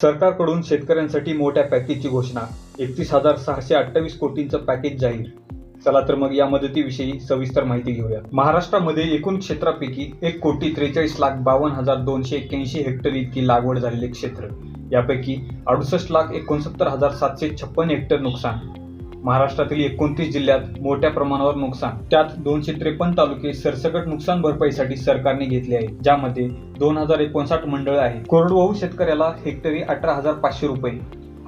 सरकारकडून शेतकऱ्यांसाठी मोठ्या पॅकेजची घोषणा. 31,628 कोटींचं पॅकेज जाहीर. चला तर मग या मदतीविषयी सविस्तर माहिती घेऊया. महाराष्ट्रामध्ये एकूण क्षेत्रापैकी 1,43,52,281 हेक्टर इतकी लागवड झालेले क्षेत्र. यापैकी 68,69,756 हेक्टर नुकसान. महाराष्ट्रातील 29 जिल्ह्यात मोठ्या प्रमाणावर नुकसान. त्यात 253 तालुके सरसकट नुकसान भरपाईसाठी सरकारने घेतले आहे, ज्यामध्ये 2,059 मंडळं आहेत. कोरडवाहू शेतकऱ्याला हेक्टरी 18,500 रुपये,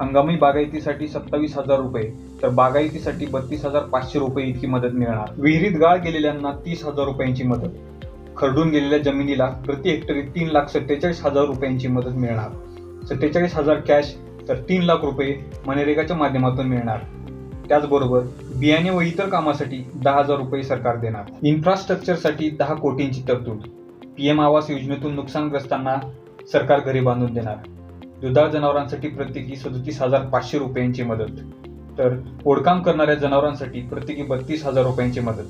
हंगामी बागायतीसाठी 27,000 रुपये, तर बागायतीसाठी 32,500 रुपये इतकी मदत मिळणार. विहिरीत गाळ गेलेल्यांना 30,000 रुपयांची मदत. खरडून गेलेल्या जमिनीला प्रति हेक्टरी 3,47,000 रुपयांची मदत मिळणार. 47,000 कॅश तर 3 लाख रुपये मनरेगाच्या माध्यमातून मिळणार. त्याचबरोबर बियाणे व इतर कामासाठी 10,000 रुपये सरकार देणार. इन्फ्रास्ट्रक्चरसाठी 10 कोटींची तरतूद. पीएम आवास योजनेतून नुकसानग्रस्तांना सरकार घरे बांधून देणार. दुधाळ जनावरांसाठी प्रत्येकी 37,500 रुपयांची मदत, तर ओढकाम करणाऱ्या जनावरांसाठी प्रत्येकी 32,000 रुपयांची मदत.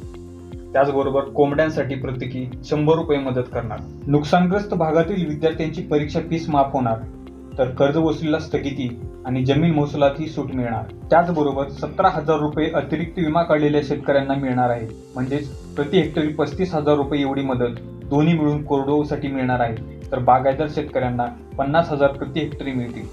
त्याचबरोबर कोंबड्यांसाठी प्रत्येकी 100 रुपये मदत करणार. नुकसानग्रस्त भागातील विद्यार्थ्यांची परीक्षा फीस माफ होणार, तर कर्ज वसुलीला स्थगिती आणि जमीन महसुलातही सूट मिळणार. त्याचबरोबर 17,000 रुपये अतिरिक्त विमा काढलेल्या शेतकऱ्यांना मिळणार आहे. म्हणजेच प्रति हेक्टरी 35,000 रुपये एवढी मदत दोन्ही मिळून कोरडवाहूसाठी मिळणार आहे, तर बागायतदार शेतकऱ्यांना 50,000 प्रति हेक्टरी मिळतील.